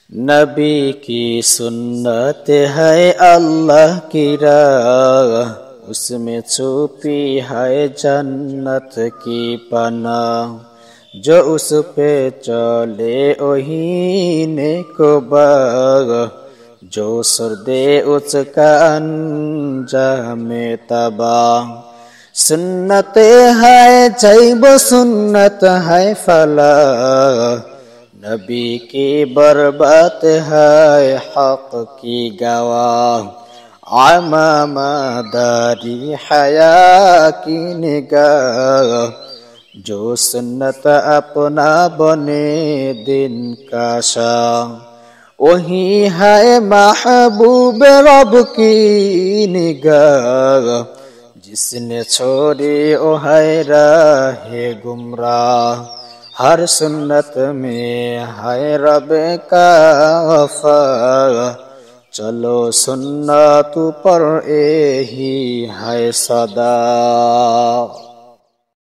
نبی کی سنت ہے اللہ کی راہ، اس میں چھپی ہے جنت کی پناہ، جو اس پہ چلے وہی نیک باغ، جو سر دے اس کا انجام تباہ۔ سنت ہے جیب سنت ہے فلاح، نبی کی برباد ہے حق کی گواہ، امام داری حیا کی نگاہ، جو سنت اپنا بنے دن کا شاہ، وہی ہے محبوب رب کی نگاہ، جس نے چھوڑی وہ ہے راہ گمراہ۔ ہر سنت میں ہے رب کا وفا، چلو سنت پر یہی ہے صدا۔